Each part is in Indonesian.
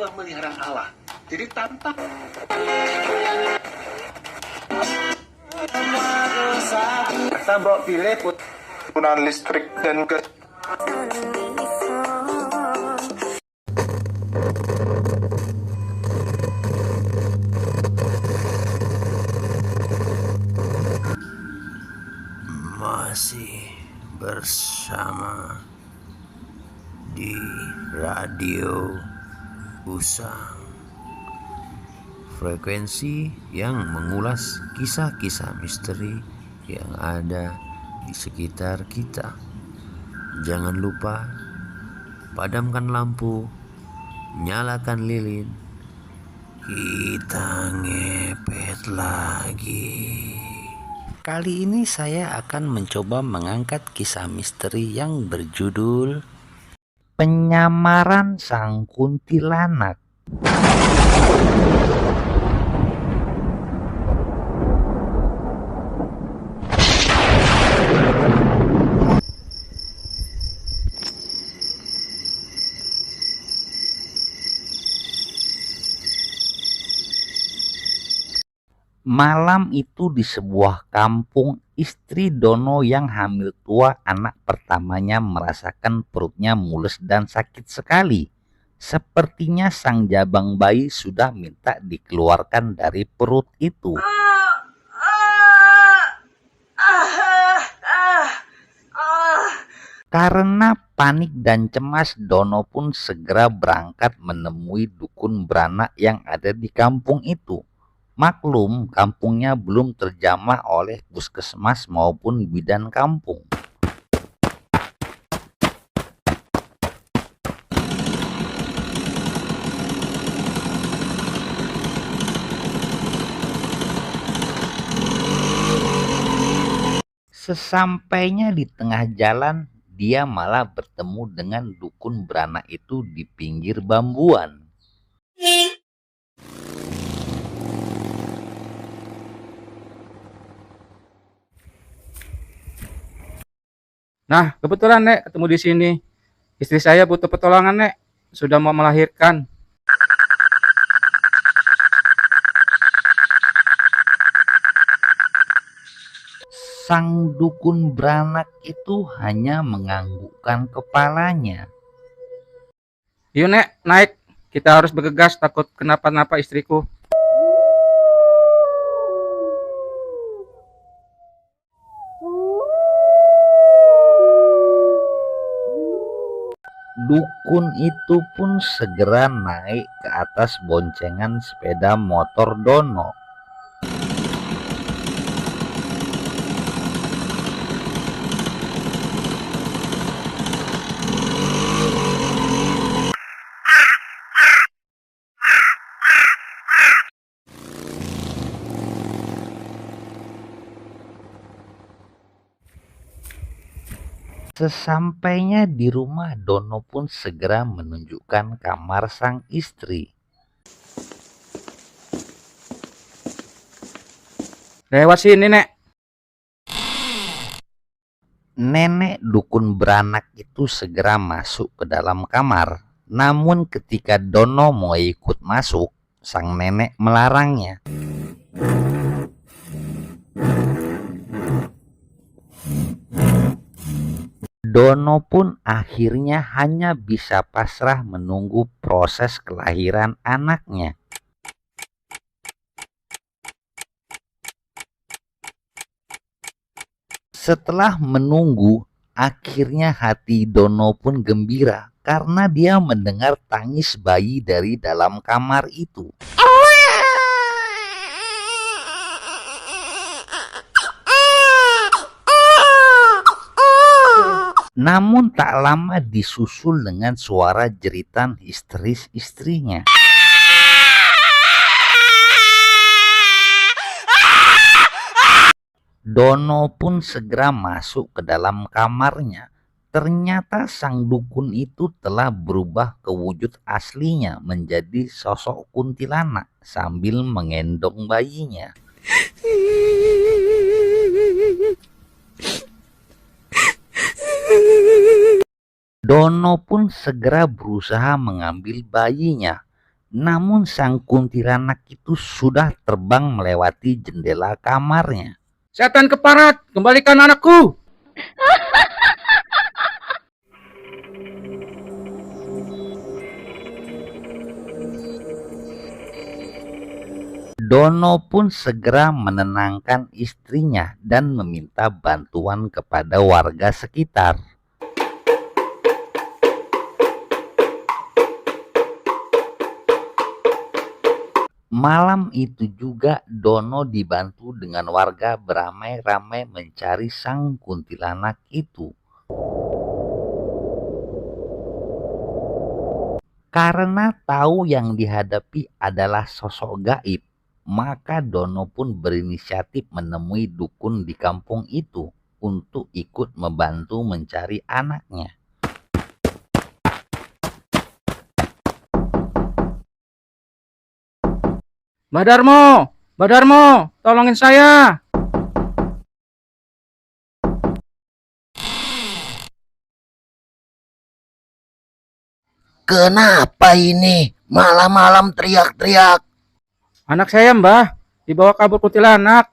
pemeliharaan Allah. Jadi tanpa kita bawa pilih penggunaan listrik dan gas. Masih bersama di Radio Usang, frekuensi yang mengulas kisah-kisah misteri yang ada di sekitar kita. Jangan lupa padamkan lampu, nyalakan lilin, kita ngepet lagi. Kali ini saya akan mencoba mengangkat kisah misteri yang berjudul Penyamaran Sang Kuntilanak. Malam itu di sebuah kampung, istri Dono yang hamil tua anak pertamanya merasakan perutnya mules dan sakit sekali. Sepertinya sang jabang bayi sudah minta dikeluarkan dari perut itu. Karena panik dan cemas, Dono pun segera berangkat menemui dukun beranak yang ada di kampung itu. Maklum, kampungnya belum terjamah oleh puskesmas maupun bidan kampung. Sesampainya di tengah jalan, dia malah bertemu dengan dukun beranak itu di pinggir bambuan. Nah, kebetulan Nek ketemu di sini. Istri saya butuh pertolongan Nek, sudah mau melahirkan. Sang dukun beranak itu hanya menganggukkan kepalanya. Yuk Nek, naik. Kita harus bergegas, takut kenapa-napa istriku. Dukun itu pun segera naik ke atas boncengan sepeda motor Dono. Sesampainya di rumah, Dono pun segera menunjukkan kamar sang istri. Lewat sini Nek. Nenek dukun beranak itu segera masuk ke dalam kamar. Namun ketika Dono mau ikut masuk, sang nenek melarangnya. Dono pun akhirnya hanya bisa pasrah menunggu proses kelahiran anaknya. Setelah menunggu, akhirnya hati Dono pun gembira karena dia mendengar tangis bayi dari dalam kamar itu. Namun tak lama disusul dengan suara jeritan histeris istrinya. Dono pun segera masuk ke dalam kamarnya. Ternyata sang dukun itu telah berubah ke wujud aslinya menjadi sosok kuntilanak sambil menggendong bayinya. Dono pun segera berusaha mengambil bayinya. Namun sang kuntilanak itu sudah terbang melewati jendela kamarnya. Setan keparat, kembalikan anakku. Dono pun segera menenangkan istrinya dan meminta bantuan kepada warga sekitar. Malam itu juga Dono dibantu dengan warga beramai-ramai mencari sang kuntilanak itu. Karena tahu yang dihadapi adalah sosok gaib, maka Dono pun berinisiatif menemui dukun di kampung itu untuk ikut membantu mencari anaknya. Mbah Darmo, tolongin saya. Kenapa ini? Malam-malam teriak-teriak. Anak saya, Mbah, dibawa kabur kuntilanak.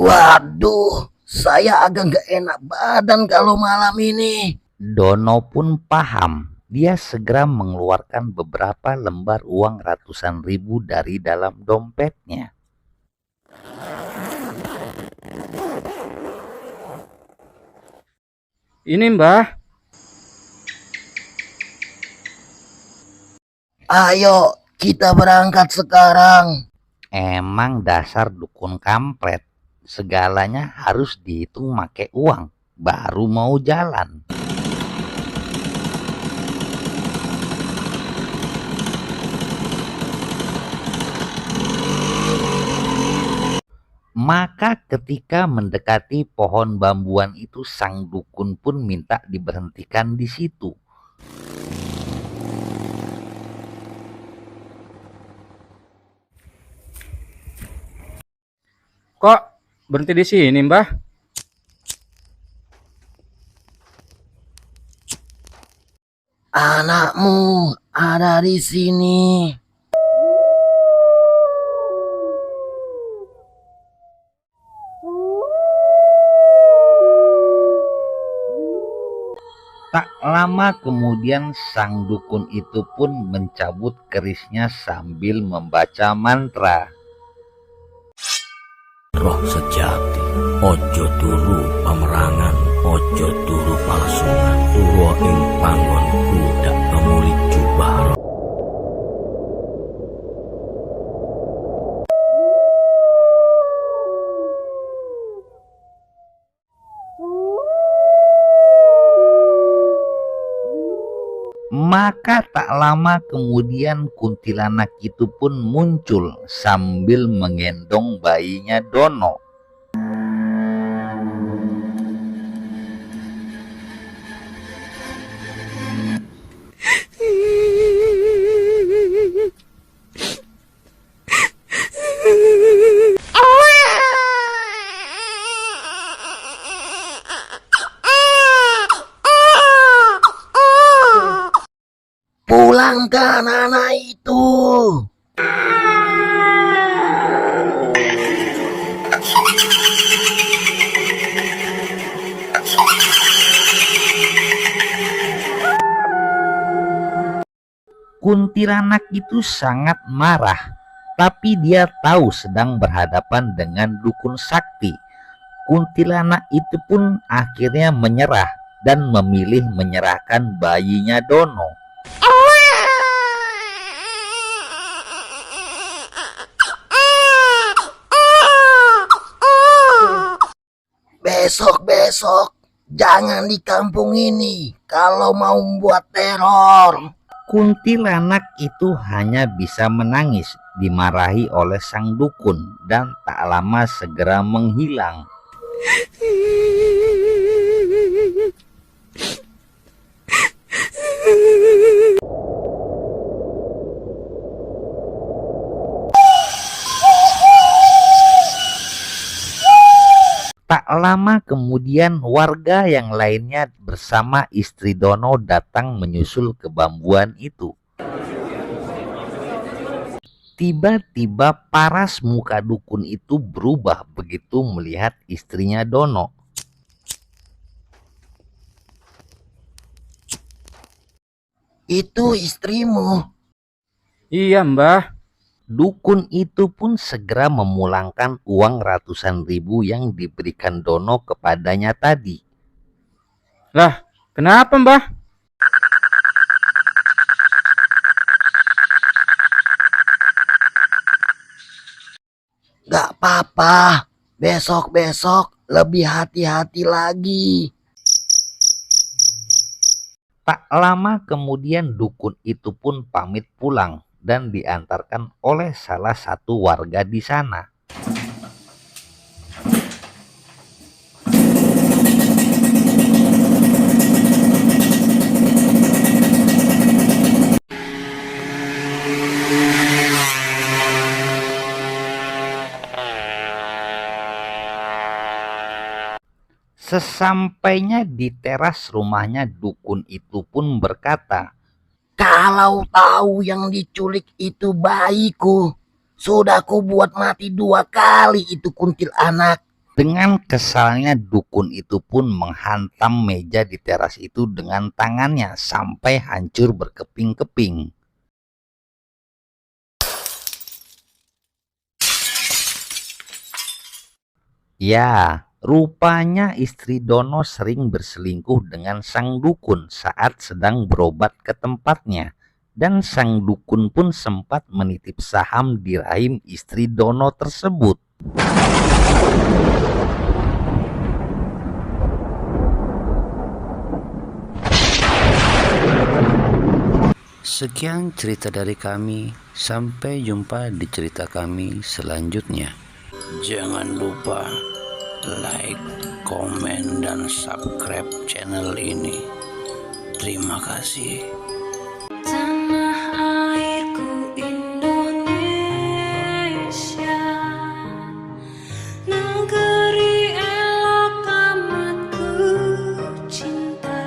Waduh, saya agak gak enak badan kalau malam ini. Dono pun paham. Dia segera mengeluarkan beberapa lembar uang ratusan ribu dari dalam dompetnya. Ini, Mbah. Ayo, kita berangkat sekarang. Emang dasar dukun kampret. Segalanya harus dihitung make uang, baru mau jalan. Maka ketika mendekati pohon bambuan itu, sang dukun pun minta diberhentikan di situ. Kok berhenti di sini, Mbah? Anakmu ada di sini. Tak lama kemudian sang dukun itu pun mencabut kerisnya sambil membaca mantra. Roh sejati, ojo turu pamerangan, ojo turu palsungan, turu ing panggon budak kemuli jubah. Maka tak lama kemudian kuntilanak itu pun muncul sambil menggendong bayinya Dono. Pulangkan anak itu. Kuntilanak itu sangat marah, tapi dia tahu sedang berhadapan dengan dukun sakti. Kuntilanak itu pun akhirnya menyerah dan memilih menyerahkan bayinya Dono. Besok-besok jangan di kampung ini kalau mau membuat teror. Kuntilanak itu hanya bisa menangis, dimarahi oleh sang dukun, dan tak lama segera menghilang. Tak lama kemudian warga yang lainnya bersama istri Dono datang menyusul ke bambuan itu. Tiba-tiba paras muka dukun itu berubah begitu melihat istrinya Dono. Itu istrimu. Iya, Mbah. Dukun itu pun segera memulangkan uang ratusan ribu yang diberikan Dono kepadanya tadi. Lah, kenapa, Mbah? Gak apa-apa. Besok-besok lebih hati-hati lagi. Tak lama kemudian dukun itu pun pamit pulang dan diantarkan oleh salah satu warga di sana. Sesampainya di teras rumahnya, dukun itu pun berkata, Kalau tahu yang diculik itu bayiku, sudah ku buat mati 2 kali itu kuntilanak. Dengan kesalnya dukun itu pun menghantam meja di teras itu dengan tangannya sampai hancur berkeping-keping. Ya, rupanya istri Dono sering berselingkuh dengan sang dukun saat sedang berobat ke tempatnya. Dan sang dukun pun sempat menitip saham di rahim istri Dono tersebut. Sekian cerita dari kami. Sampai jumpa di cerita kami selanjutnya. Jangan lupa like, komen, dan subscribe channel ini. Terima kasih. Tanah airku Indonesia, negeri elok amat ku cinta.